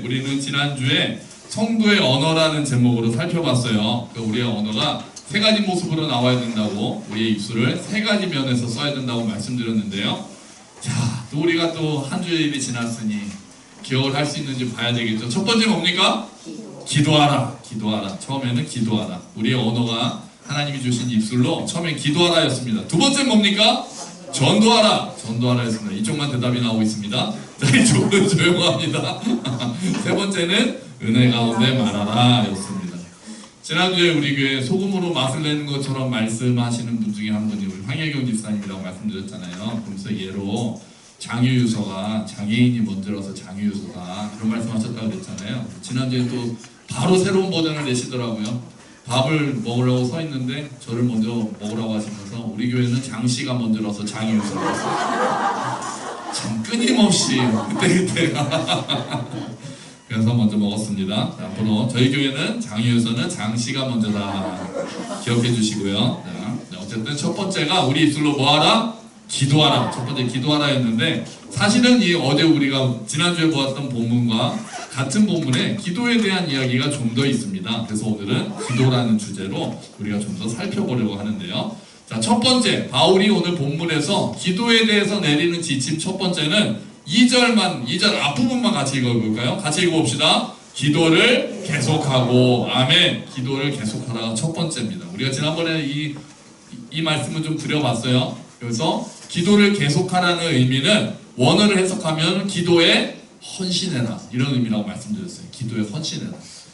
우리는 지난주에 성도의 언어라는 제목으로 살펴봤어요. 우리의 언어가 세 가지 모습으로 나와야 된다고, 우리의 입술을 세 가지 면에서 써야 된다고 말씀드렸는데요. 자, 또 우리가 또 한 주일이 지났으니 기억을 할 수 있는지 봐야 되겠죠. 첫 번째 뭡니까? 기도하라. 기도하라. 처음에는 기도하라. 우리의 언어가 하나님이 주신 입술로 처음에 기도하라 였습니다. 두 번째 뭡니까? 전도하라. 전도하라 였습니다. 이쪽만 대답이 나오고 있습니다. 자, 이쪽은 조용합니다. 세 번째는 은혜 가운데 말하라 였습니다. 지난주에 우리 교회 소금으로 맛을 내는 것처럼 말씀하시는 분 중에 한 분이 우리 황혜경 집사님이라고 말씀드렸잖아요. 그래서 예로 장유유서가 장애인이 먼저라서 장유유서다 그런 말씀하셨다고 그랬잖아요. 지난주에 또 바로 새로운 버전을 내시더라고요. 밥을 먹으려고 서 있는데 저를 먼저 먹으라고 하시면서 우리 교회는 장씨가 먼저라서 장유유서가 참 끊임없이 그때가 그래서 먼저 먹었습니다. 자, 앞으로 저희 교회는 장유유서는 장씨가 먼저다 기억해 주시고요. 자, 어쨌든 첫 번째가 우리 입술로 뭐하라? 기도하라. 첫 번째 기도하라 했는데 사실은 이 어제 우리가 지난주에 보았던 본문과 같은 본문에 기도에 대한 이야기가 좀 더 있습니다. 그래서 오늘은 기도라는 주제로 우리가 좀 더 살펴보려고 하는데요. 자, 첫 번째 바울이 오늘 본문에서 기도에 대해서 내리는 지침 첫 번째는 2절 앞부분만 같이 읽어볼까요? 같이 읽어봅시다. 기도를 계속하고 아멘. 기도를 계속하라가 첫 번째입니다. 우리가 지난번에 이 말씀을 좀 드려봤어요. 그래서 기도를 계속하라는 의미는 원어를 해석하면 기도에 헌신해라 이런 의미라고 말씀드렸어요. 기도에 헌신해라.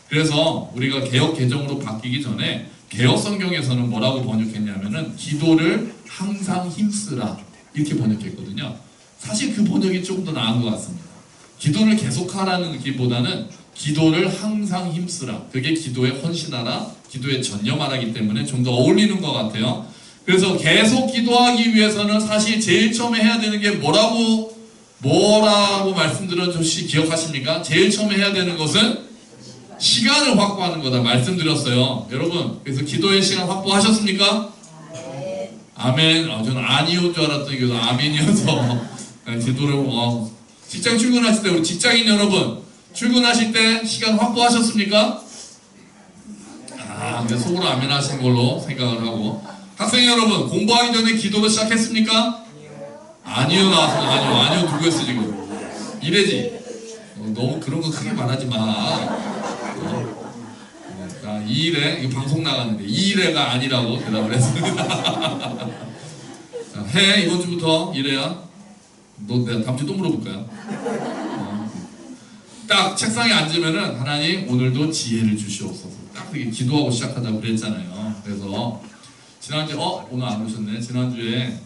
그래서 우리가 개역 개정으로 바뀌기 전에 개역 성경에서는 뭐라고 번역했냐면은 기도를 항상 힘쓰라 이렇게 번역했거든요. 사실 그 번역이 조금 더 나은 것 같습니다. 기도를 계속하라는 기보다는 기도를 항상 힘쓰라. 그게 기도에 헌신하라, 기도에 전념하라기 때문에 좀 더 어울리는 것 같아요. 그래서 계속 기도하기 위해서는 사실 제일 처음에 해야 되는 게 뭐라고 말씀드렸죠? 혹시 기억하십니까? 제일 처음에 해야 되는 것은 시간을 확보하는 거다 말씀드렸어요. 여러분, 그래서 기도의 시간 확보하셨습니까? 네. 아멘. 저는 아니온 줄 알았더니 그래서 아멘이어서 기도를 직장 출근하실 때 우리 직장인 여러분 출근하실 때 시간 확보하셨습니까? 근데 속으로 아멘 하신 걸로 생각을 하고 학생 여러분 공부하기 전에 기도를 시작했습니까? 아니요 나왔습니다. 아니요 누구 했어 지금? 이래지. 너무 그런 거 크게 말하지 마. 이 일에 이거 방송 나가는데 이 일에가 아니라고 대답을 했습니다. 자, 해 이번 주부터 이래야. 내가 다음 주에 또 물어볼까요? 딱 책상에 앉으면은 하나님 오늘도 지혜를 주시옵소서. 딱 그렇게 기도하고 시작하자고 그랬잖아요. 그래서 지난주에 오늘 안 오셨네. 지난주에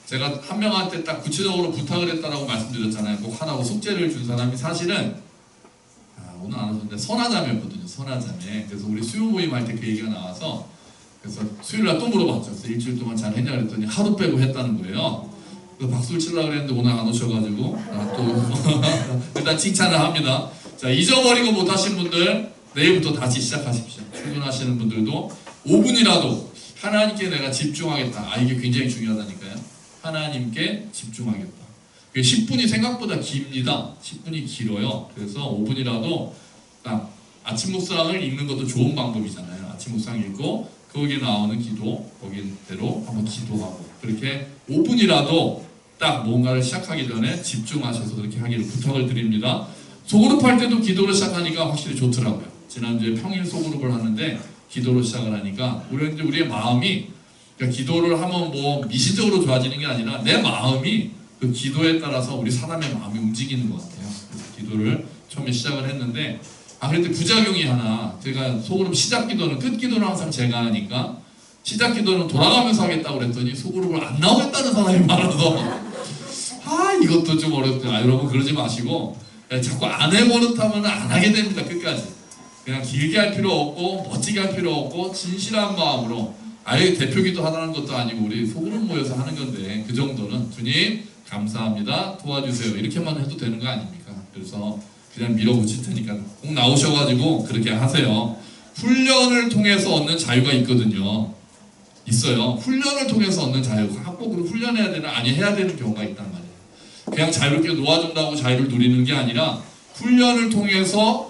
제가 한 명한테 딱 구체적으로 부탁을 했다라고 말씀드렸잖아요. 꼭 하라고 숙제를 준 사람이 사실은 오늘 안 오셨는데 선하자매였거든요. 선하자매. 그래서 우리 수요 모임 할 때 그 얘기가 나와서 그래서 수요일날 또 물어봤죠. 그래서 일주일 동안 잘 했냐 그랬더니 하루 빼고 했다는 거예요. 박수를 치려고 그랬는데 오늘 안 오셔가지고 또 일단 칭찬을 합니다. 자, 잊어버리고 못하신 분들 내일부터 다시 시작하십시오. 출근하시는 분들도 5분이라도 하나님께 내가 집중하겠다. 이게 굉장히 중요하다니까요. 하나님께 집중하겠다. 10분이 생각보다 깁니다. 10분이 길어요. 그래서 5분이라도 딱 아침 묵상을 읽는 것도 좋은 방법이잖아요. 아침 묵상 읽고 거기에 나오는 기도 거기대로 한번 기도하고 그렇게 5분이라도 딱 뭔가를 시작하기 전에 집중하셔서 그렇게 하기를 부탁을 드립니다. 소그룹 할 때도 기도로 시작하니까 확실히 좋더라고요. 지난주에 평일 소그룹을 하는데 기도로 시작을 하니까 우리의 마음이 그러니까 기도를 하면 뭐 미시적으로 좋아지는 게 아니라 내 마음이 그 기도에 따라서 우리 사람의 마음이 움직이는 것 같아요. 그래서 기도를 처음에 시작을 했는데 그런데 부작용이 하나 제가 소그룹 시작 기도는 끝 기도는 항상 제가 하니까 시작 기도는 돌아가면서 하겠다고 그랬더니 소그룹을 안 나오겠다는 사람이 많아서 이것도 좀 어렵다. 여러분 그러지 마시고 자꾸 안 해버릇하면 안 하게 됩니다. 끝까지 그냥 길게 할 필요 없고 멋지게 할 필요 없고 진실한 마음으로 대표기도 하라는 것도 아니고 우리 소그룹 모여서 하는 건데 그 정도는 주님 감사합니다 도와주세요 이렇게만 해도 되는 거 아닙니까? 그래서 그냥 밀어붙일 테니까 꼭 나오셔가지고 그렇게 하세요. 훈련을 통해서 얻는 자유가 있거든요. 있어요. 훈련을 통해서 얻는 자유가 꼭 훈련해야 되는 해야 되는 경우가 있단 말이에요. 그냥 자유롭게 놓아준다고 자유를 누리는 게 아니라 훈련을 통해서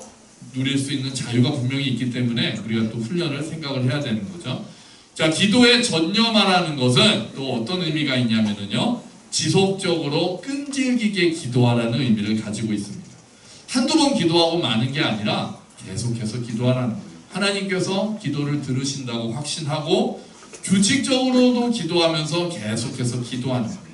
누릴 수 있는 자유가 분명히 있기 때문에 우리가 또 훈련을 생각을 해야 되는 거죠. 자, 기도에 전념하라는 것은 또 어떤 의미가 있냐면요, 지속적으로 끈질기게 기도하라는 의미를 가지고 있습니다. 한두 번 기도하고 마는 게 아니라 계속해서 기도하라는 거예요. 하나님께서 기도를 들으신다고 확신하고 규칙적으로도 기도하면서 계속해서 기도하는 거예요.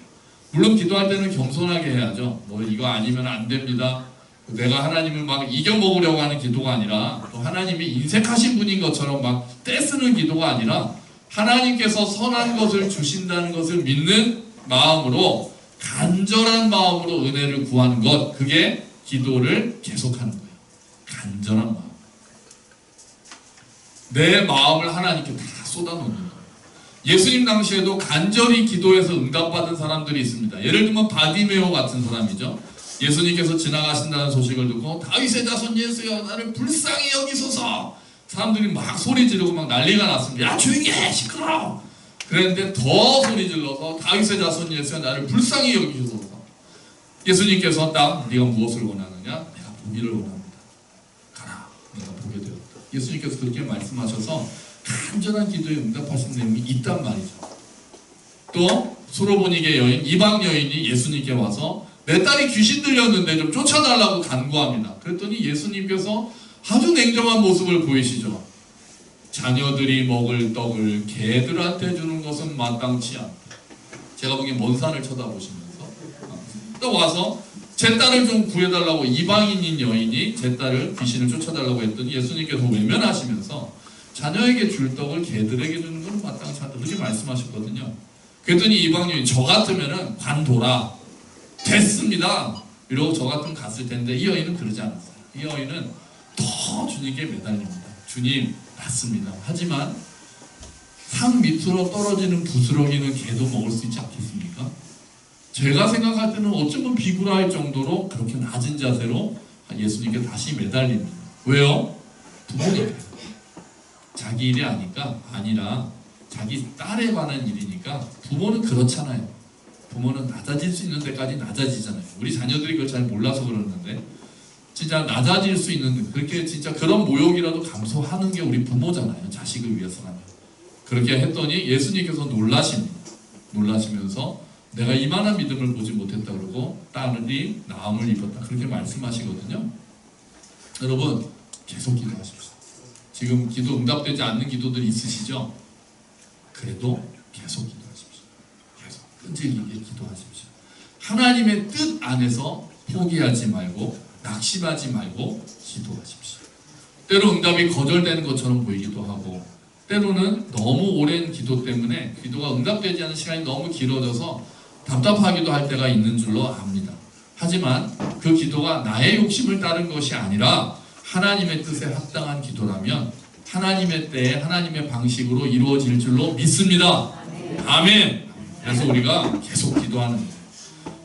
물론 기도할 때는 겸손하게 해야죠. 뭐 이거 아니면 안 됩니다. 내가 하나님을 막 이겨먹으려고 하는 기도가 아니라, 또 하나님이 인색하신 분인 것처럼 막 떼쓰는 기도가 아니라 하나님께서 선한 것을 주신다는 것을 믿는 마음으로, 간절한 마음으로 은혜를 구하는 것, 그게 기도를 계속하는 거예요. 간절한 마음. 내 마음을 하나님께 다 쏟아놓는 거예요. 예수님 당시에도 간절히 기도해서 응답받은 사람들이 있습니다. 예를 들면 바디메오 같은 사람이죠. 예수님께서 지나가신다는 소식을 듣고 다윗의 자손 예수여 나를 불쌍히 여기소서. 사람들이 막 소리 지르고 막 난리가 났습니다. 야 조용히 해 시끄러워. 그랬는데 더 소리 질러서 다윗의 자손 예수여 나를 불쌍히 여기소서. 예수님께서 딱 네가 무엇을 원하느냐? 내가 보기를 원합니다. 가라. 내가 보게 되었다. 예수님께서 그렇게 말씀하셔서 간절한 기도에 응답하신 내용이 있단 말이죠. 또 수로보니게 여인, 이방 여인이 예수님께 와서 내 딸이 귀신 들렸는데 좀 쫓아달라고 간구합니다. 그랬더니 예수님께서 아주 냉정한 모습을 보이시죠. 자녀들이 먹을 떡을 개들한테 주는 것은 마땅치 않다. 제가 보기엔 먼 산을 쳐다보시면서 또 와서 제 딸을 좀 구해달라고, 이방인인 여인이 제 딸을 귀신을 쫓아달라고 했더니 예수님께서 외면하시면서 자녀에게 줄 떡을 개들에게 주는 건 마땅치 않다. 그렇게 말씀하셨거든요. 그랬더니 이방 여인, 저 같으면은 관둬라. 됐습니다. 이러고 저 같으면 갔을 텐데 이 여인은 그러지 않았어요. 이 여인은 더 주님께 매달립니다. 주님, 맞습니다. 하지만 산 밑으로 떨어지는 부스러기는 개도 먹을 수 있지 않겠습니까? 제가 생각할 때는 어쩌면 비굴할 정도로 그렇게 낮은 자세로 예수님께 다시 매달립니다. 왜요? 부모니까요. 자기 일이 아니라 자기 딸에 관한 일이니까. 부모는 그렇잖아요. 부모는 낮아질 수 있는 데까지 낮아지잖아요. 우리 자녀들이 그걸 잘 몰라서 그러는데 진짜 낮아질 수 있는, 그렇게 진짜 그런 모욕이라도 감수하는 게 우리 부모잖아요. 자식을 위해서라면. 그렇게 했더니 예수님께서 놀라시면서 내가 이만한 믿음을 보지 못했다 그러고 딸이 나음을 입었다, 그렇게 말씀하시거든요. 여러분 계속 기도하십시오. 지금 기도 응답되지 않는 기도들 있으시죠? 그래도 계속 기도하십시오. 계속 끈질기게 기도하십시오. 하나님의 뜻 안에서 포기하지 말고 낙심하지 말고 기도하십시오. 때로 응답이 거절되는 것처럼 보이기도 하고, 때로는 너무 오랜 기도 때문에 기도가 응답되지 않는 시간이 너무 길어져서 답답하기도 할 때가 있는 줄로 압니다. 하지만 그 기도가 나의 욕심을 따른 것이 아니라 하나님의 뜻에 합당한 기도라면 하나님의 때에 하나님의 방식으로 이루어질 줄로 믿습니다. 아멘. 그래서 우리가 계속 기도하는 거예요.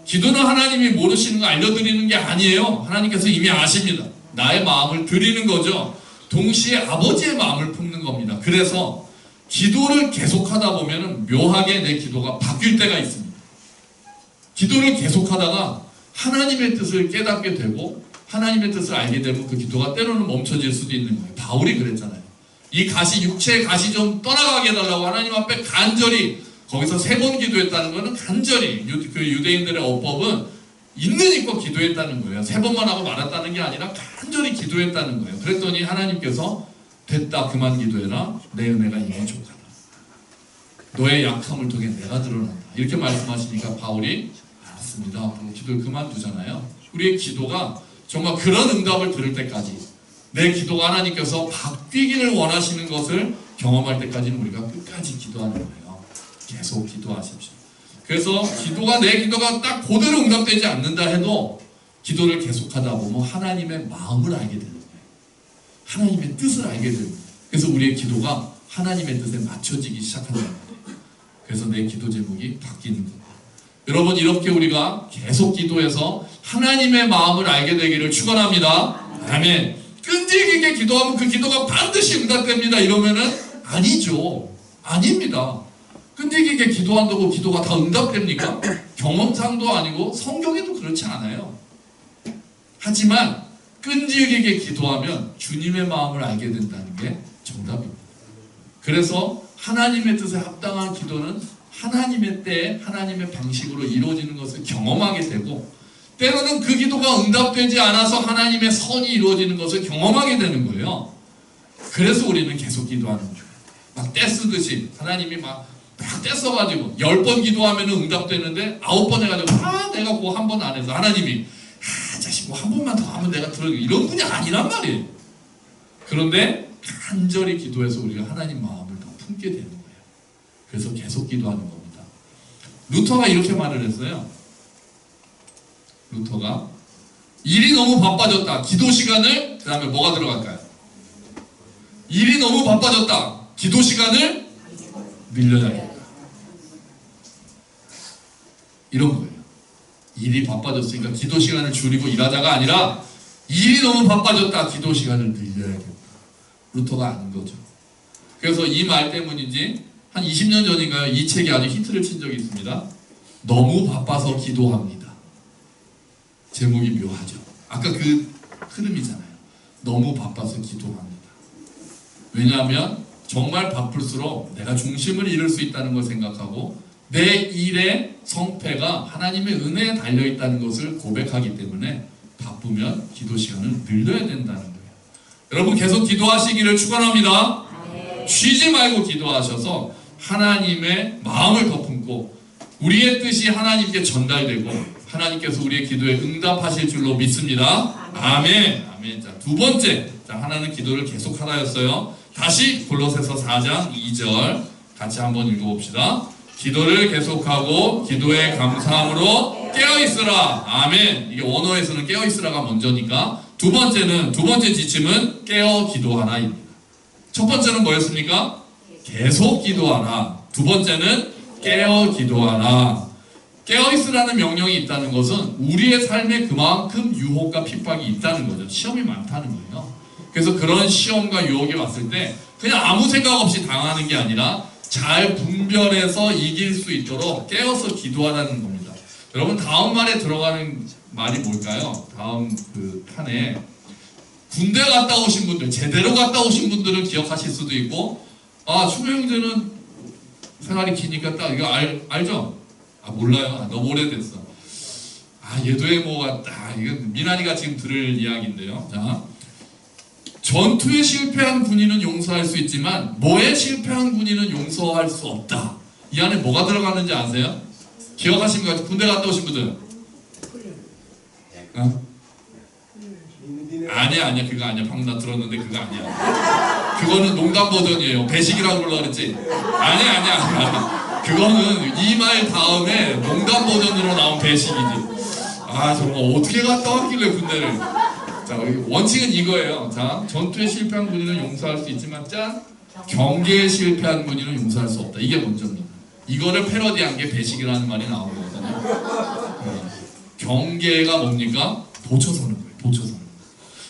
기도는 하나님이 모르시는 거 알려드리는 게 아니에요. 하나님께서 이미 아십니다. 나의 마음을 드리는 거죠. 동시에 아버지의 마음을 품는 겁니다. 그래서 기도를 계속하다 보면 묘하게 내 기도가 바뀔 때가 있습니다. 기도를 계속하다가 하나님의 뜻을 깨닫게 되고 하나님의 뜻을 알게 되면 그 기도가 때로는 멈춰질 수도 있는 거예요. 바울이 그랬잖아요. 이 가시, 육체의 가시 좀 떠나가게 해달라고 하나님 앞에 간절히, 거기서 3번 기도했다는 것은 간절히, 그 유대인들의 어법은 있는 힘껏 기도했다는 거예요. 3번만 하고 말았다는 게 아니라 간절히 기도했다는 거예요. 그랬더니 하나님께서 됐다, 그만 기도해라. 내 은혜가 이미 족하다. 너의 약함을 통해 내가 드러난다. 이렇게 말씀하시니까 바울이 알았습니다. 기도를 그만두잖아요. 우리의 기도가 정말 그런 응답을 들을 때까지, 내 기도가 하나님께서 바뀌기를 원하시는 것을 경험할 때까지는 우리가 끝까지 기도하는 거예요. 계속 기도하십시오. 그래서 내 기도가 딱 그대로 응답되지 않는다 해도 기도를 계속하다 보면 하나님의 마음을 알게 되는 거예요. 하나님의 뜻을 알게 되는 거예요. 그래서 우리의 기도가 하나님의 뜻에 맞춰지기 시작한다는 거예요. 그래서 내 기도 제목이 바뀌는 거예요. 여러분, 이렇게 우리가 계속 기도해서 하나님의 마음을 알게 되기를 축원합니다. 아멘. 끈질기게 기도하면 그 기도가 반드시 응답됩니다. 이러면은 아니죠. 아닙니다. 끈질기게 기도한다고 기도가 다 응답됩니까? 경험상도 아니고 성경에도 그렇지 않아요. 하지만 끈질기게 기도하면 주님의 마음을 알게 된다는 게 정답입니다. 그래서 하나님의 뜻에 합당한 기도는 하나님의 때에 하나님의 방식으로 이루어지는 것을 경험하게 되고, 때로는 그 기도가 응답되지 않아서 하나님의 선이 이루어지는 것을 경험하게 되는 거예요. 그래서 우리는 계속 기도하는 거예요. 막 떼쓰듯이 하나님이 막 떼써가지고 10번 기도하면 응답되는데 9번 해가지고 내가 그거 한 번 안 해서 하나님이 자식 뭐 한 번만 더 하면 내가 들어, 이런 분이 아니란 말이에요. 그런데 간절히 기도해서 우리가 하나님 마음을 더 품게 되는 거예요. 그래서 계속 기도하는 겁니다. 루터가 이렇게 말을 했어요. 루터가 일이 너무 바빠졌다. 기도 시간을, 그 다음에 뭐가 들어갈까요? 일이 너무 바빠졌다. 기도 시간을 밀려야겠다. 이런 거예요. 일이 바빠졌으니까 기도 시간을 줄이고 일하자가 아니라 일이 너무 바빠졌다. 기도 시간을 늘려야겠다. 루터가 아는 거죠. 그래서 이 말 때문인지 한 20년 전인가요? 이 책이 아주 히트를 친 적이 있습니다. 너무 바빠서 기도합니다. 제목이 묘하죠. 아까 그 흐름이잖아요. 너무 바빠서 기도합니다. 왜냐하면 정말 바쁠수록 내가 중심을 잃을 수 있다는 걸 생각하고 내 일의 성패가 하나님의 은혜에 달려있다는 것을 고백하기 때문에 바쁘면 기도 시간을 늘려야 된다는 거예요. 여러분 계속 기도하시기를 축원합니다. 쉬지 말고 기도하셔서 하나님의 마음을 더 품고 우리의 뜻이 하나님께 전달되고 하나님께서 우리의 기도에 응답하실 줄로 믿습니다. 아멘. 아멘. 자, 두 번째. 자, 하나는 기도를 계속 하라였어요. 다시 골로새서 4장 2절 같이 한번 읽어봅시다. 기도를 계속하고 기도에 감사함으로 깨어있으라. 아멘. 이게 원어에서는 깨어있으라가 먼저니까 두 번째 지침은 깨어 기도하라입니다. 첫 번째는 뭐였습니까? 계속 기도하라. 두 번째는 깨어 기도하라. 깨어있으라는 명령이 있다는 것은 우리의 삶에 그만큼 유혹과 핍박이 있다는 거죠. 시험이 많다는 거예요. 그래서 그런 시험과 유혹이 왔을 때 그냥 아무 생각 없이 당하는 게 아니라 잘 분별해서 이길 수 있도록 깨어서 기도하라는 겁니다. 여러분 다음 말에 들어가는 말이 뭘까요? 다음 그 칸에 군대 갔다 오신 분들, 제대로 갔다 오신 분들은 기억하실 수도 있고, 수배 형제는 생활이 기니까 딱 이거 알죠? 몰라요. 너무 오래됐어. 얘도의 뭐 같다. 이거 미나니가 지금 들을 이야기인데요. 자, 전투에 실패한 군인은 용서할 수 있지만 뭐에 실패한 군인은 용서할 수 없다. 이 안에 뭐가 들어가는지 아세요? 기억하십니까? 군대 갔다 오신 분들? 아니야 그거 아니야. 방금 나 들었는데 그거 아니야. 그거는 농담 버전이에요. 배식이라고 불러 그랬지? 아니야. 그거는 이 말 다음에 농담 버전으로 나온 배식이지. 정말 어떻게 갔다 왔길래 군대를. 자, 원칙은 이거예요. 자, 전투에 실패한 군인은 용서할 수 있지만 경계에 실패한 군인은 용서할 수 없다. 이게 먼저입니다. 이거를 패러디한 게 배식이라는 말이 나온 거거든요. 경계가 뭡니까? 보초서는 거예요. 보초서는.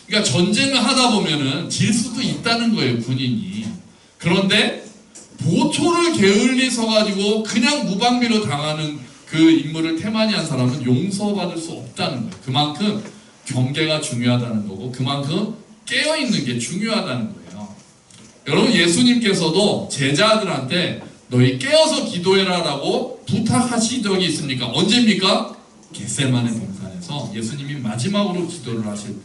그러니까 전쟁을 하다 보면은 질 수도 있다는 거예요, 군인이. 그런데 보초를 게을리 서가지고 그냥 무방비로 당하는 그 임무를 태만히 한 사람은 용서받을 수 없다는 거예요. 그만큼 경계가 중요하다는 거고 그만큼 깨어있는 게 중요하다는 거예요. 여러분 예수님께서도 제자들한테 너희 깨어서 기도해라 라고 부탁하신 적이 있습니까? 언제입니까? 겟세마네 동산에서 예수님이 마지막으로 기도를 하실 때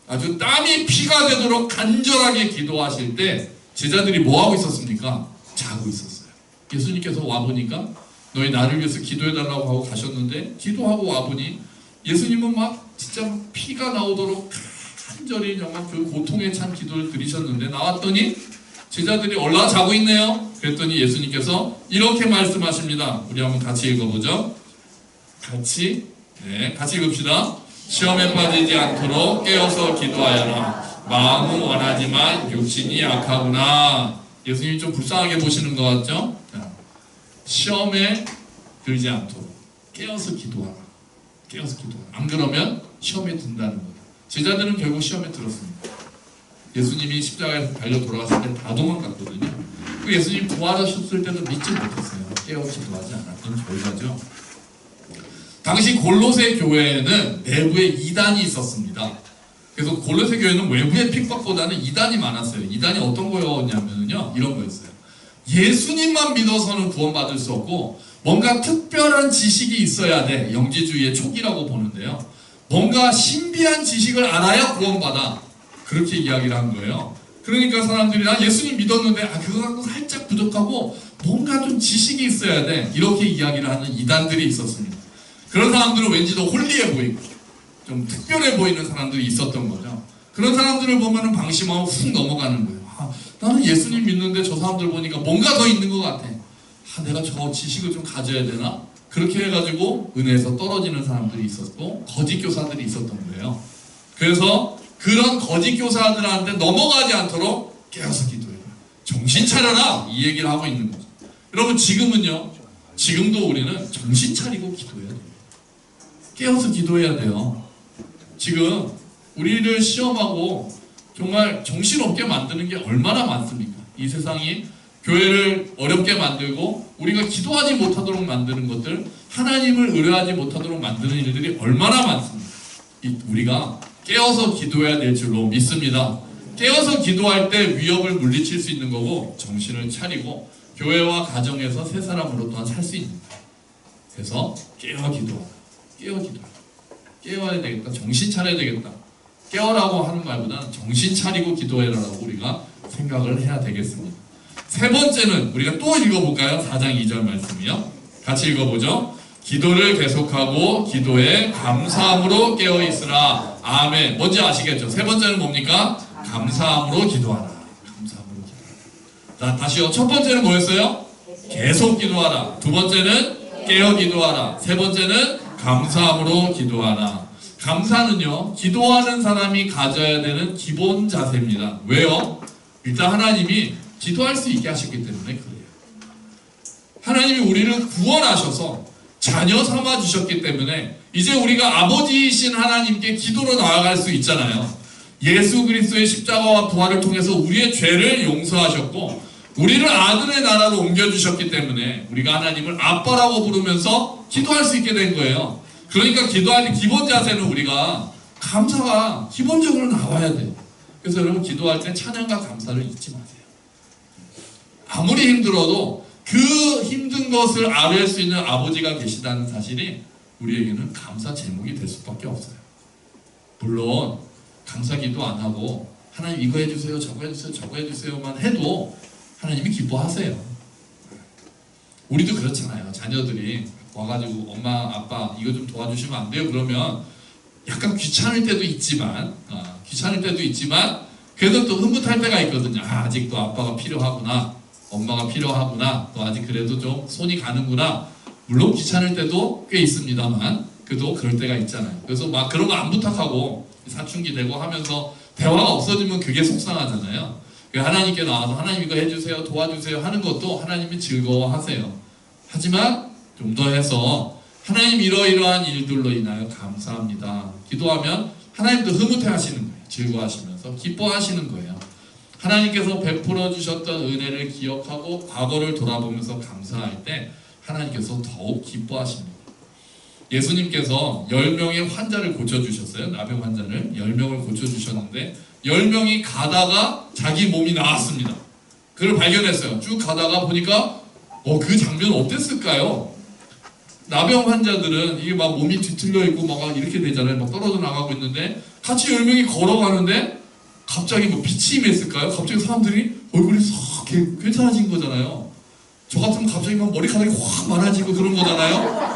아주 땀이 피가 되도록 간절하게 기도하실 때 제자들이 뭐하고 있었습니까? 자고 있었어요. 예수님께서 와보니까 너희 나를 위해서 기도해달라고 하고 가셨는데 기도하고 와보니 예수님은 막 진짜 피가 나오도록 간절히 정말 그 고통에 찬 기도를 드리셨는데 나왔더니 제자들이 올라 자고 있네요. 그랬더니 예수님께서 이렇게 말씀하십니다. 우리 한번 같이 읽어보죠. 같이 읽읍시다. 시험에 빠지지 않도록 깨어서 기도하여라. 마음은 원하지만 육신이 약하구나. 예수님이 좀 불쌍하게 보시는 것 같죠? 시험에 들지 않도록 깨어서 기도하라. 깨어서 기도하라. 안 그러면 시험에 든다는 거예요. 제자들은 결국 시험에 들었습니다. 예수님이 십자가에서 달려 돌아갔을 때 다 도망갔거든요. 예수님 부활하셨을 때도 믿지 못했어요. 깨어서 기도하지 않았던 결과죠. 당시 골로새 교회에는 내부에 이단이 있었습니다. 그래서 골로새 교회는 외부의 핍박보다는 이단이 많았어요. 이단이 어떤 거였냐면요, 이런 거였어요. 예수님만 믿어서는 구원받을 수 없고 뭔가 특별한 지식이 있어야 돼. 영지주의의 초기라고 보는데요. 뭔가 신비한 지식을 알아야 구원받아. 그렇게 이야기를 한 거예요. 그러니까 사람들이 나 예수님 믿었는데 그거 갖고 살짝 부족하고 뭔가 좀 지식이 있어야 돼. 이렇게 이야기를 하는 이단들이 있었습니다. 그런 사람들은 왠지 더 홀리해 보이고 좀 특별해 보이는 사람들이 있었던 거죠. 그런 사람들을 보면은 방심하고 훅 넘어가는 거예요. 나는 예수님 믿는데 저 사람들 보니까 뭔가 더 있는 것 같아. 내가 저 지식을 좀 가져야 되나? 그렇게 해가지고 은혜에서 떨어지는 사람들이 있었고 거짓 교사들이 있었던 거예요. 그래서 그런 거짓 교사들한테 넘어가지 않도록 깨어서 기도해라. 정신 차려라! 이 얘기를 하고 있는 거죠. 여러분 지금은요. 지금도 우리는 정신 차리고 기도해야 돼요. 깨어서 기도해야 돼요. 지금 우리를 시험하고 정말 정신없게 만드는 게 얼마나 많습니까? 이 세상이 교회를 어렵게 만들고 우리가 기도하지 못하도록 만드는 것들, 하나님을 의뢰하지 못하도록 만드는 일들이 얼마나 많습니까? 우리가 깨어서 기도해야 될 줄로 믿습니다. 깨어서 기도할 때 위협을 물리칠 수 있는 거고 정신을 차리고 교회와 가정에서 새 사람으로 또한 살 수 있는 거예요. 그래서 깨어 기도하라. 깨어 기도하라. 깨어야 되겠다. 정신 차려야 되겠다. 깨어라고 하는 말보다는 정신 차리고 기도해라라고 우리가 생각을 해야 되겠습니다. 세 번째는 우리가 또 읽어볼까요? 4장 2절 말씀이요. 같이 읽어보죠. 기도를 계속하고 기도에 감사함으로 깨어있으라. 아멘. 뭔지 아시겠죠? 세 번째는 뭡니까? 감사함으로 기도하라. 감사함으로 기도하라. 자, 다시요. 첫 번째는 뭐였어요? 계속 기도하라. 두 번째는 깨어 기도하라. 세 번째는 감사함으로 기도하라. 감사는요, 기도하는 사람이 가져야 되는 기본 자세입니다. 왜요? 일단 하나님이 기도할 수 있게 하셨기 때문에 그래요. 하나님이 우리를 구원하셔서 자녀 삼아 주셨기 때문에 이제 우리가 아버지이신 하나님께 기도로 나아갈 수 있잖아요. 예수 그리스도의 십자가와 부활을 통해서 우리의 죄를 용서하셨고 우리를 아들의 나라로 옮겨주셨기 때문에 우리가 하나님을 아빠라고 부르면서 기도할 수 있게 된 거예요. 그러니까 기도할 때 기본 자세는 우리가 감사가 기본적으로 나와야 돼요. 그래서 여러분 기도할 때 찬양과 감사를 잊지 마세요. 아무리 힘들어도 그 힘든 것을 아뢰할 수 있는 아버지가 계시다는 사실이 우리에게는 감사 제목이 될 수밖에 없어요. 물론 감사 기도 안 하고 하나님 이거 해주세요, 저거 해주세요, 저거 해주세요만 해도 하나님이 기뻐하세요. 우리도 그렇잖아요. 자녀들이 와가지고 엄마, 아빠 이거 좀 도와주시면 안 돼요? 그러면 약간 귀찮을 때도 있지만 그래도 또 흐뭇할 때가 있거든요. 아직도 아빠가 필요하구나, 엄마가 필요하구나, 또 아직 그래도 좀 손이 가는구나. 물론 귀찮을 때도 꽤 있습니다만 그래도 그럴 때가 있잖아요. 그래서 막 그런 거 안 부탁하고 사춘기 되고 하면서 대화가 없어지면 그게 속상하잖아요. 하나님께 나와서 하나님 이거 해주세요, 도와주세요 하는 것도 하나님이 즐거워하세요. 하지만 좀 더 해서 하나님 이러이러한 일들로 인하여 감사합니다. 기도하면 하나님도 흐뭇해 하시는 거예요. 즐거워하시면서 기뻐하시는 거예요. 하나님께서 베풀어 주셨던 은혜를 기억하고 과거를 돌아보면서 감사할 때 하나님께서 더욱 기뻐하십니다. 예수님께서 10명의 환자를 고쳐주셨어요. 나병 환자를 10명을 고쳐주셨는데 10명이 가다가 자기 몸이 나았습니다. 그걸 발견했어요. 쭉 가다가 보니까 그 장면 어땠을까요? 나병 환자들은 이게 막 몸이 뒤틀려 있고 막 이렇게 되잖아요. 막 떨어져 나가고 있는데 같이 10명이 걸어가는데 갑자기 뭐 빛이 임했을까요? 갑자기 사람들이 얼굴이 싹 괜찮아진 거잖아요. 저 같으면 갑자기 막 머리카락이 확 많아지고 그런 거잖아요.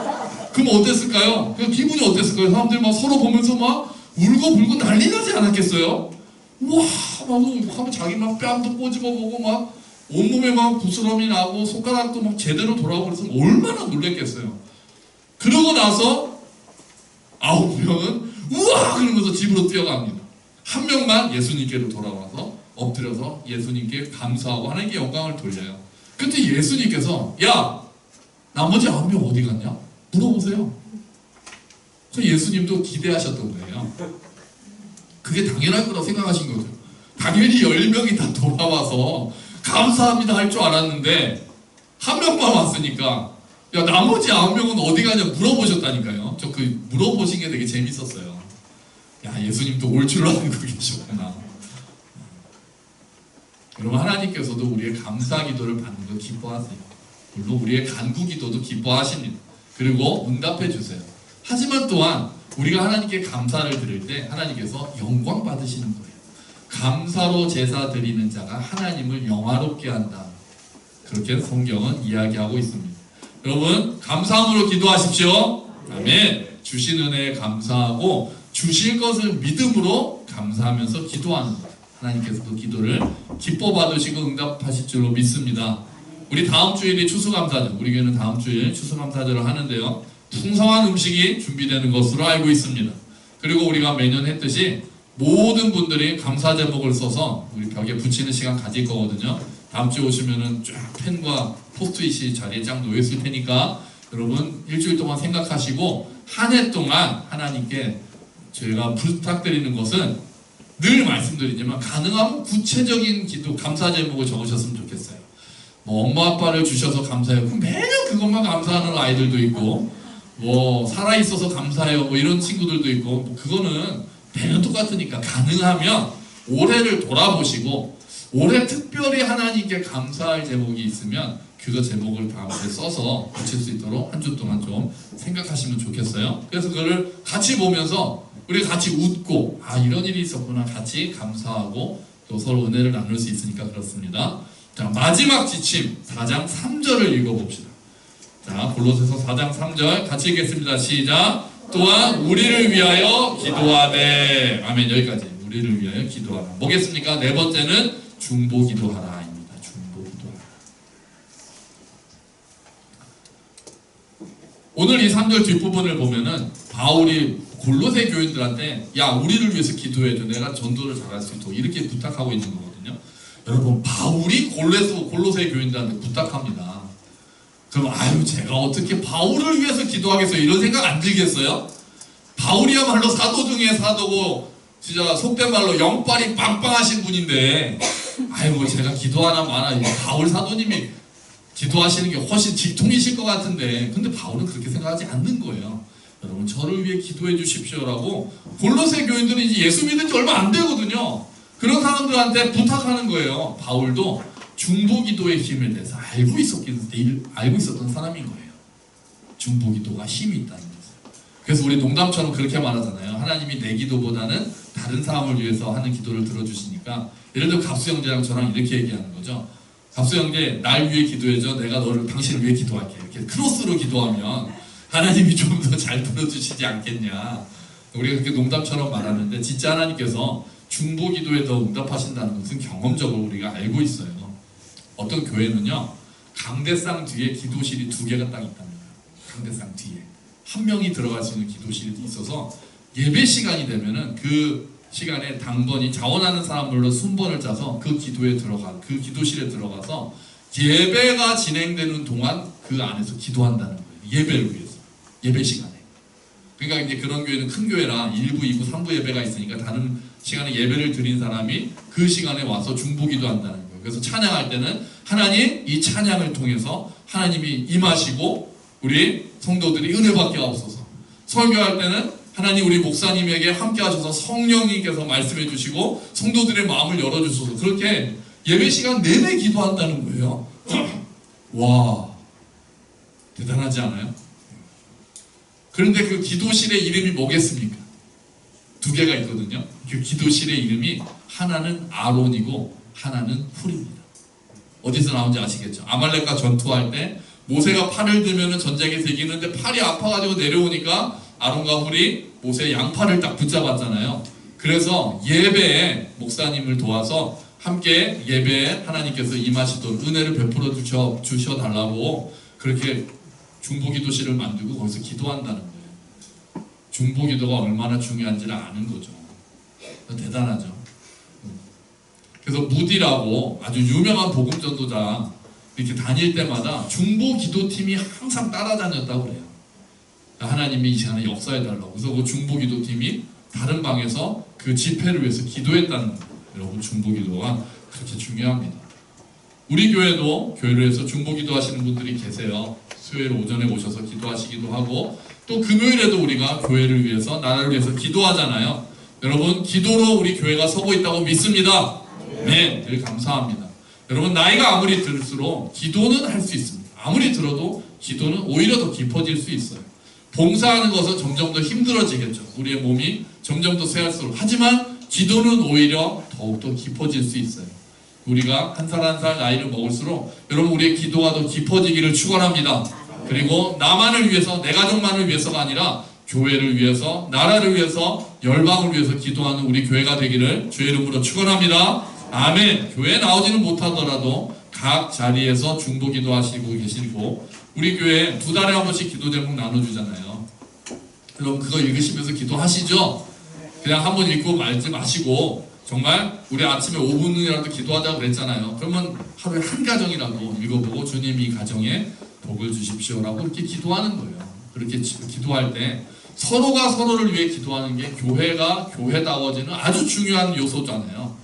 그럼 어땠을까요? 그 기분이 어땠을까요? 사람들이 막 서로 보면서 막 울고불고 난리 나지 않았겠어요? 우와 막 하면 자기 막 뺨도 꼬집어보고 막 온몸에 막 부스럼이 나고 손가락도 막 제대로 돌아오고 그래서 얼마나 놀랬겠어요. 그러고 나서 9명은 우와 그러면서 집으로 뛰어갑니다. 한 명만 예수님께로 돌아와서 엎드려서 예수님께 감사하고 하나님께 영광을 돌려요. 그때 예수님께서 야 나머지 9명 어디 갔냐? 물어보세요. 그래서 예수님도 기대하셨던 거예요. 그게 당연할 거라고 생각하신 거죠. 당연히 10명이 다 돌아와서 감사합니다 할 줄 알았는데 한 명만 왔으니까 야 나머지 9명은 어디 가냐 물어보셨다니까요. 저 그 물어보신 게 되게 재밌었어요. 야, 예수님도 올 줄 알고 계셨구나. 여러분, 하나님께서도 우리의 감사 기도를 받는 걸 기뻐하세요. 물론 우리의 간구 기도도 기뻐하십니다. 그리고 응답해 주세요. 하지만 또한 우리가 하나님께 감사를 드릴 때 하나님께서 영광 받으시는 거예요. 감사로 제사 드리는 자가 하나님을 영화롭게 한다. 그렇게 성경은 이야기하고 있습니다. 여러분, 감사함으로 기도하십시오. 아멘. 주신 은혜에 감사하고 주실 것을 믿음으로 감사하면서 기도하는 거예요. 하나님께서도 기도를 기뻐 받으시고 응답하실 줄로 믿습니다. 우리 다음 주일이 추수감사절, 우리 교회는 다음 주일 추수감사절을 하는데요, 풍성한 음식이 준비되는 것으로 알고 있습니다. 그리고 우리가 매년 했듯이 모든 분들이 감사 제목을 써서 우리 벽에 붙이는 시간 가질 거거든요. 다음 주에 오시면은 쫙 펜과 포스트잇이 자리에 쫙 놓여있을 테니까 여러분 일주일 동안 생각하시고 한 해 동안 하나님께 저희가 부탁드리는 것은 늘 말씀드리지만 가능하면 구체적인 기도, 감사 제목을 적으셨으면 좋겠어요. 뭐 엄마 아빠를 주셔서 감사해요. 그럼 매년 그것만 감사하는 아이들도 있고, 뭐 살아있어서 감사해요. 뭐 이런 친구들도 있고, 뭐 그거는 매년 똑같으니까 가능하면 올해를 돌아보시고 올해 특별히 하나님께 감사할 제목이 있으면 그거 제목을 다음에 써서 붙일 수 있도록 한 주 동안 좀 생각하시면 좋겠어요. 그래서 그거를 같이 보면서 우리 같이 웃고, 아, 이런 일이 있었구나, 같이 감사하고 또 서로 은혜를 나눌 수 있으니까 그렇습니다. 자, 마지막 지침 4장 3절을 읽어봅시다. 자, 골로새서 4장 3절 같이 읽겠습니다. 시작. 또한 우리를 위하여 기도하되. 아멘. 여기까지. 우리를 위하여 기도하라. 뭐겠습니까? 네 번째는 중보 기도하라입니다. 중보 기도하라. 오늘 이 3절 뒷부분을 보면은 바울이 골로새 교인들한테 야, 우리를 위해서 기도해줘. 내가 전도를 잘할 수 있도록 이렇게 부탁하고 있는 거거든요. 여러분, 바울이 골로새 교인들한테 부탁합니다. 그럼 아유, 제가 어떻게 바울을 위해서 기도하겠어요? 이런 생각 안 들겠어요? 바울이야말로 사도 중에 사도고 진짜 속된 말로 영빨이 빵빵하신 분인데, 아이고 제가 기도 하나 마나 바울 사도님이 기도하시는 게 훨씬 직통이실 것 같은데, 근데 바울은 그렇게 생각하지 않는 거예요. 여러분, 저를 위해 기도해 주십시오라고 골로새 교인들은 이제 예수 믿은 지 얼마 안 되거든요. 그런 사람들한테 부탁하는 거예요. 바울도 중보 기도의 힘에 대해서 알고 있었던 사람인 거예요. 중보 기도가 힘이 있다는 거죠. 그래서 우리 농담처럼 그렇게 말하잖아요. 하나님이 내 기도보다는 다른 사람을 위해서 하는 기도를 들어주시니까, 예를 들어 갑수 형제랑 저랑 이렇게 얘기하는 거죠. 갑수 형제, 날 위해 기도해줘. 내가 당신을 위해 기도할게. 이렇게 크로스로 기도하면 하나님이 좀 더 잘 들어주시지 않겠냐. 우리가 그렇게 농담처럼 말하는데 진짜 하나님께서 중보 기도에 더 응답하신다는 것은 경험적으로 우리가 알고 있어요. 어떤 교회는요, 강대상 뒤에 기도실이 2개가 딱 있답니다. 강대상 뒤에 한 명이 들어갈 수 있는 기도실이 있어서 예배 시간이 되면은 그 시간에 당번이 자원하는 사람들로 순번을 짜서 그 기도실에 들어가서 예배가 진행되는 동안 그 안에서 기도한다는 거예요. 예배를 위해서. 예배 시간에. 그러니까 이제 그런 교회는 큰 교회라 1부, 2부, 3부 예배가 있으니까 다른 시간에 예배를 드린 사람이 그 시간에 와서 중보 기도한다는 거예요. 그래서 찬양할 때는 하나님, 이 찬양을 통해서 하나님이 임하시고 우리 성도들이 은혜 받게 하옵소서. 설교할 때는 하나님, 우리 목사님에게 함께 하셔서 성령님께서 말씀해 주시고 성도들의 마음을 열어주소서. 그렇게 예배 시간 내내 기도한다는 거예요. 와, 대단하지 않아요? 그런데 그 기도실의 이름이 뭐겠습니까? 2개가 있거든요. 그 기도실의 이름이 하나는 아론이고 하나는 훌입니다. 어디서 나온지 아시겠죠? 아말렉과 전투할 때 모세가 팔을 들면 전쟁에서 이기는데 팔이 아파가지고 내려오니까 아론과 훌이 모세의 양팔을 딱 붙잡았잖아요. 그래서 예배에 목사님을 도와서 함께 예배에 하나님께서 임하시도록 은혜를 베풀어 주셔달라고 그렇게 중보기도실을 만들고 거기서 기도한다는 거예요. 중보기도가 얼마나 중요한지를 아는 거죠. 대단하죠. 그래서 무디라고 아주 유명한 복음전도자 이렇게 다닐 때마다 중보기도팀이 항상 따라다녔다고 그래요. 하나님이 이 시간에 역사해달라고. 그래서 그 중보기도팀이 다른 방에서 그 집회를 위해서 기도했다는 거예요. 여러분, 중보기도가 그렇게 중요합니다. 우리 교회도 교회를 해서 중보기도 하시는 분들이 계세요. 수요일 오전에 오셔서 기도하시기도 하고, 또 금요일에도 우리가 교회를 위해서, 나라를 위해서 기도하잖아요. 여러분 기도로 우리 교회가 서고 있다고 믿습니다. 네, 늘 감사합니다. 여러분 나이가 아무리 들수록 기도는 할 수 있습니다. 아무리 들어도 기도는 오히려 더 깊어질 수 있어요. 봉사하는 것은 점점 더 힘들어지겠죠. 우리의 몸이 점점 더 쇠할수록. 하지만 기도는 오히려 더욱더 깊어질 수 있어요. 우리가 한 살 한 살 나이를 먹을수록 여러분 우리의 기도가 더 깊어지기를 축원합니다. 그리고 나만을 위해서 내 가족만을 위해서가 아니라 교회를 위해서 나라를 위해서 열방을 위해서 기도하는 우리 교회가 되기를 주의 이름으로 축원합니다. 아멘. 교회에 나오지는 못하더라도 각 자리에서 중보 기도하시고 계시고 우리 교회 2달에 한 번씩 기도 제목 나눠주잖아요. 여러분 그거 읽으시면서 기도하시죠? 그냥 한 번 읽고 말지 마시고 정말 우리 아침에 5분이라도 기도하자고 그랬잖아요. 그러면 하루에 한 가정이라도 읽어보고 주님 이 가정에 복을 주십시오라고 이렇게 기도하는 거예요. 그렇게 기도할 때 서로가 서로를 위해 기도하는 게 교회가 교회다워지는 아주 중요한 요소잖아요.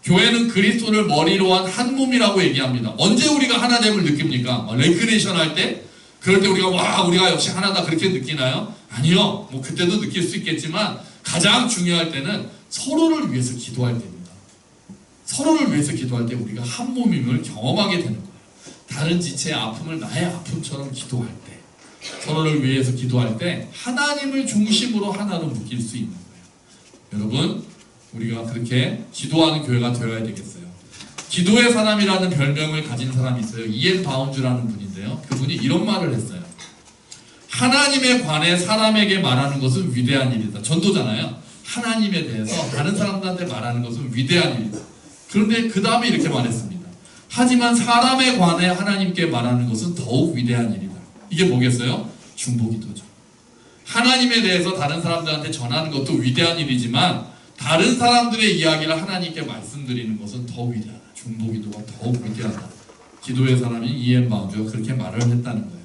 교회는 그리스도를 머리로 한 몸이라고 얘기합니다. 언제 우리가 하나됨을 느낍니까? 레크레이션 할 때? 그럴 때 우리가 와 우리가 역시 하나다 그렇게 느끼나요? 아니요. 뭐 그때도 느낄 수 있겠지만 가장 중요할 때는 서로를 위해서 기도할 때입니다. 서로를 위해서 기도할 때 우리가 한 몸임을 경험하게 되는 거예요. 다른 지체의 아픔을 나의 아픔처럼 기도할 때 서로를 위해서 기도할 때 하나님을 중심으로 하나로 묶일 수 있는 거예요. 여러분 우리가 그렇게 기도하는 교회가 되어야 되겠어요. 기도의 사람이라는 별명을 가진 사람이 있어요. 이엔 바운즈라는 분인데요. 그분이 이런 말을 했어요. 하나님에 관해 사람에게 말하는 것은 위대한 일이다. 전도잖아요. 하나님에 대해서 다른 사람들한테 말하는 것은 위대한 일이다. 그런데 그 다음에 이렇게 말했습니다. 하지만 사람에 관해 하나님께 말하는 것은 더욱 위대한 일이다. 이게 뭐겠어요? 중보기도죠. 하나님에 대해서 다른 사람들한테 전하는 것도 위대한 일이지만 다른 사람들의 이야기를 하나님께 말씀드리는 것은 더 위대하다. 중보기도가 더욱 위대하다. 기도의 사람인 이엔 바운즈가 그렇게 말을 했다는 거예요.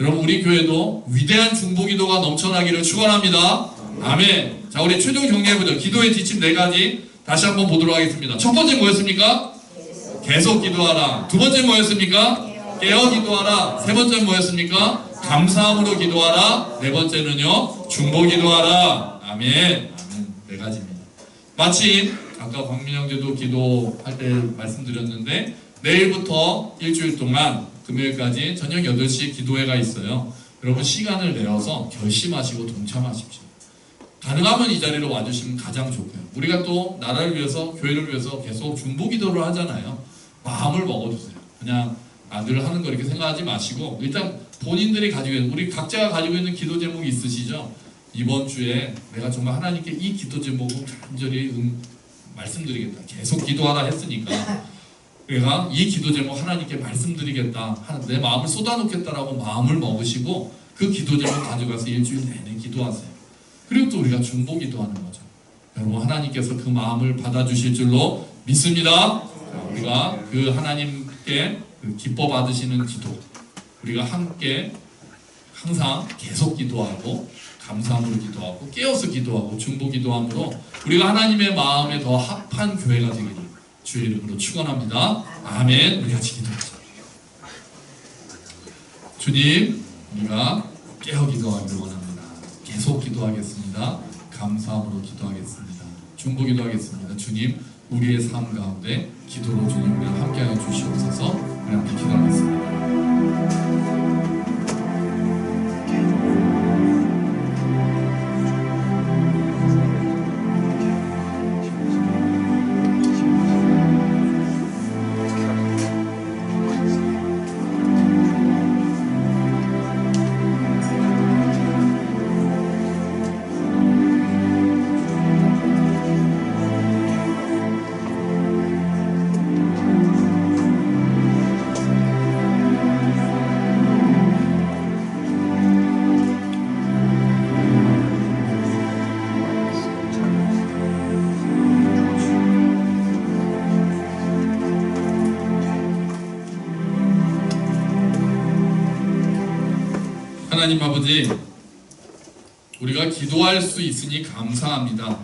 여러분 우리 교회도 위대한 중보기도가 넘쳐나기를 축원합니다. 아멘. 자 우리 최종 정리해보죠. 기도의 지침 4가지 다시 한번 보도록 하겠습니다. 첫 번째 뭐였습니까? 계속 기도하라. 두 번째 뭐였습니까? 깨어 기도하라. 세 번째 뭐였습니까? 감사함으로 기도하라. 네 번째는요 중보 기도하라. 아멘. 아멘. 4가지입니다. 마침 아까 광민형제도 기도할 때 말씀드렸는데 내일부터 일주일 동안 금요일까지 저녁 8시 기도회가 있어요. 여러분 시간을 내어서 결심하시고 동참하십시오. 가능하면 이 자리로 와주시면 가장 좋고요. 우리가 또 나라를 위해서 교회를 위해서 계속 중보 기도를 하잖아요. 마음을 먹어주세요. 그냥 늘 하는 거 이렇게 생각하지 마시고 일단 본인들이 가지고 있는 우리 각자가 가지고 있는 기도 제목이 있으시죠? 이번 주에 내가 정말 하나님께 이 기도 제목을 간절히 말씀드리겠다. 계속 기도하라 했으니까 내가 이 기도 제목 하나님께 말씀드리겠다. 내 마음을 쏟아놓겠다라고 마음을 먹으시고 그 기도 제목 가져가서 일주일 내내 기도하세요. 그리고 또 우리가 중보 기도하는 거죠. 여러분 하나님께서 그 마음을 받아주실 줄로 믿습니다. 우리가 그 하나님께 그 기뻐 받으시는 기도 우리가 함께 항상 계속 기도하고 감사함으로 기도하고 깨어서 기도하고 중보 기도함으로 우리가 하나님의 마음에 더 합한 교회가 되기를 주의 이름으로 축원합니다. 아멘. 우리 같이 기도하자. 주님 우리가 깨어 기도하기를 원합니다. 계속 기도하겠습니다. 감사함으로 기도하겠습니다. 중보 기도하겠습니다. 주님 우리의 삶 가운데 기도로 주님 우리를 함께하여 주시옵소서. 우리 함께 기도하겠습니다. 하나님 아버지 우리가 기도할 수 있으니 감사합니다.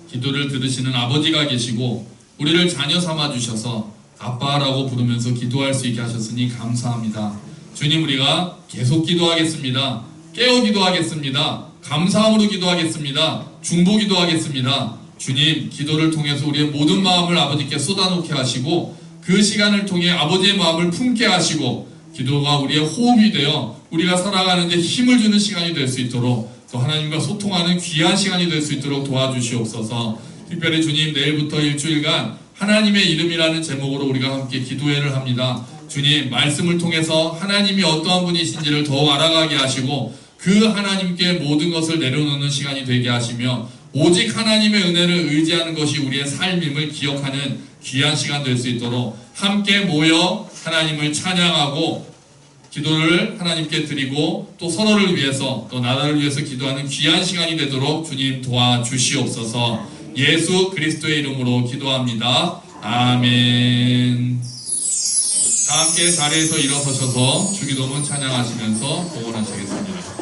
기도를 들으시는 아버지가 계시고 우리를 자녀 삼아 주셔서 아빠라고 부르면서 기도할 수 있게 하셨으니 감사합니다. 주님 우리가 계속 기도하겠습니다. 깨어 기도하겠습니다. 감사함으로 기도하겠습니다. 중보 기도하겠습니다. 주님, 기도를 통해서 우리의 모든 마음을 아버지께 쏟아놓게 하시고 그 시간을 통해 아버지의 마음을 품게 하시고 기도가 우리의 호흡이 되어 우리가 살아가는 데 힘을 주는 시간이 될 수 있도록 또 하나님과 소통하는 귀한 시간이 될 수 있도록 도와주시옵소서. 특별히 주님, 내일부터 일주일간 하나님의 이름이라는 제목으로 우리가 함께 기도회를 합니다. 주님, 말씀을 통해서 하나님이 어떠한 분이신지를 더 알아가게 하시고 그 하나님께 모든 것을 내려놓는 시간이 되게 하시며 오직 하나님의 은혜를 의지하는 것이 우리의 삶임을 기억하는 귀한 시간 될 수 있도록 함께 모여 하나님을 찬양하고 기도를 하나님께 드리고 또 서로를 위해서 또 나라를 위해서 기도하는 귀한 시간이 되도록 주님 도와주시옵소서. 예수 그리스도의 이름으로 기도합니다. 아멘. 다 함께 자리에서 일어서셔서 주기도문 찬양하시면서 봉헌하시겠습니다.